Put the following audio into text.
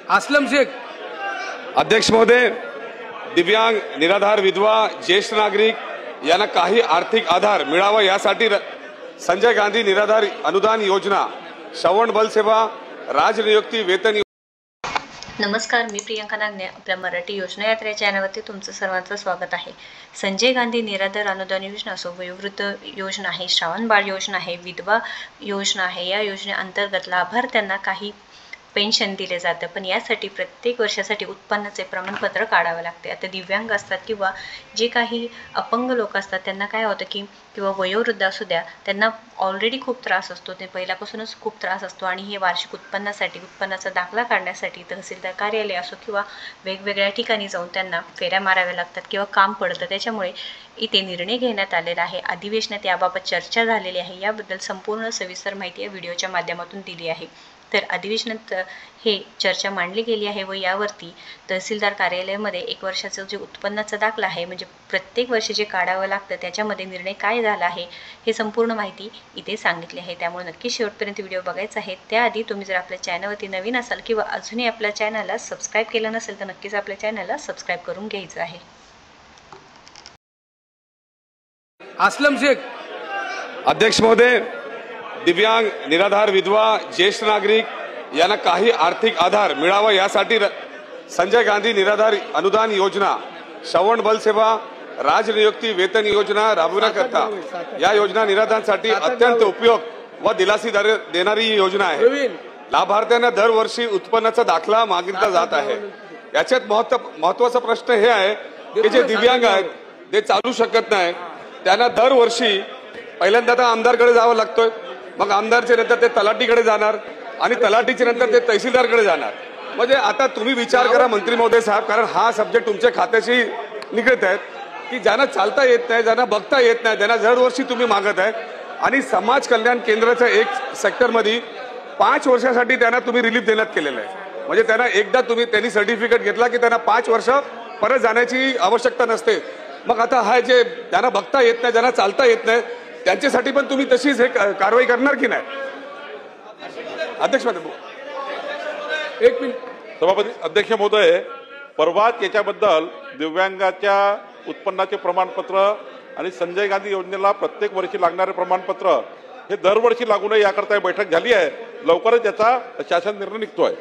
असलम शेख। अध्यक्ष महोदय, दिव्यांग, निराधार, विधवा, ज्येष्ठ नागरिक यांना काही आर्थिक आधार मिळावा यासाठी संजय गांधी निराधार अनुदान योजना, श्रवण बल सेवा, राजनियुक्ती वेतन। नमस्कार, मी प्रियंका नागने आपल्या मराठी योजना यात्रे चॅनलवरती तुमचं सर्वांचं स्वागत आहे। संजय गांधी निराधार अनुदान योजना असो, वयोवृद्ध योजना आहे, श्रावण बाळ योजना आहे, विधवा योजना आहे, या योजनेअंतर्गत लाभार्थ्यांना काही पेन्शन दिले जातं, पण यासाठी प्रत्येक वर्षासाठी उत्पन्नाचे प्रमाणपत्र काढावे लागते। आता दिव्यांग असतात किंवा जे काही अपंग लोक असतात त्यांना काय होतं की किंवा वयोवृद्ध असू द्या, त्यांना ऑलरेडी खूप त्रास असतो, ते पहिल्यापासूनच खूप त्रास असतो आणि हे वार्षिक उत्पन्नासाठी उत्पन्नाचा दाखला काढण्यासाठी तहसीलदार कार्यालय असो किंवा वेगवेगळ्या ठिकाणी जाऊन त्यांना फेऱ्या माराव्या लागतात किंवा काम पडतं। त्याच्यामुळे इथे निर्णय घेण्यात आलेला आहे। अधिवेशनात याबाबत चर्चा झालेली आहे। याबद्दल संपूर्ण सविस्तर माहिती या व्हिडिओच्या माध्यमातून दिली आहे। तर अधिवेशनात हे चर्चा मांडली गेली आहे व यावरती तहसीलदार कार्यालयामध्ये 1 वर्षाचं जे उत्पन्नाचा दाखला आहे, म्हणजे प्रत्येक वर्षी जे काढावं लागतं त्याच्यामध्ये निर्णय काय झाला आहे हे संपूर्ण माहिती इथे सांगितली आहे। त्यामुळे नक्की शेवटपर्यंत व्हिडिओ बघायचा आहे। त्याआधी तुम्ही जर आपल्या चॅनलवरती नवीन असाल किंवा अजूनही आपल्या चॅनलला सबस्क्राईब केलं नसेल तर नक्कीच आपल्या चॅनलला सबस्क्राईब करून घ्यायचं आहे। असलम शेख। अध्यक्ष महोदय, दिव्यांग, निराधार, विधवा, ज्येष्ठ नागरिक यांना काही आर्थिक आधार मिळावा यासाठी संजय गांधी निराधार अनुदान योजना, श्रवण बल सेवा, राजनियुक्ती वेतन योजना राबविण्याकरता या योजना निराधारांसाठी अत्यंत उपयोग व दिलासा देणारी योजना आहे। लाभार्थ्यांना दरवर्षी उत्पन्नाचा दाखला मागितला जात आहे। याच्यात महत्त्वाचा प्रश्न हे आहे की जे दिव्यांग आहेत, ते चालू शकत नाही, त्यांना दरवर्षी पहिल्यांदा तर आमदारकडे जावं लागतोय, मग आमदारच्या नंतर ते तलाठीकडे जाणार आणि तलाठीच्या नंतर ते तहसीलदारकडे जाणार। म्हणजे आता तुम्ही विचार करा मंत्री महोदय साहेब, कारण हा सब्जेक्ट तुमच्या खात्याशी निगडीत आहे की ज्यांना चालता येत नाही, ज्यांना बघता येत नाही, त्यांना दरवर्षी तुम्ही मागत आहे आणि समाज कल्याण केंद्राच्या एक सेक्टरमध्ये 5 वर्षासाठी त्यांना तुम्ही रिलीफ देण्यात केलेलं आहे। म्हणजे त्यांना एकदा त्यांनी सर्टिफिकेट घेतला की त्यांना 5 वर्ष परत जाण्याची आवश्यकता नसते। मग आता हा जे ज्यांना बघता येत नाही, ज्यांना चालता येत नाही, त्यांच्यासाठी पण तुम्ही तशीच हे कारवाई करणार की नाही? अध्यक्ष महोदय, 1 मिनिट। सभापती अध्यक्ष महोदय, परवाच याच्याबद्दल दिव्यांगाच्या उत्पन्नाचे प्रमाणपत्र आणि संजय गांधी योजनेला प्रत्येक वर्षी लागणारे प्रमाणपत्र हे दरवर्षी लागू नये याकरता बैठक झाली आहे। लवकरच याचा शासन निर्णय निघतोय।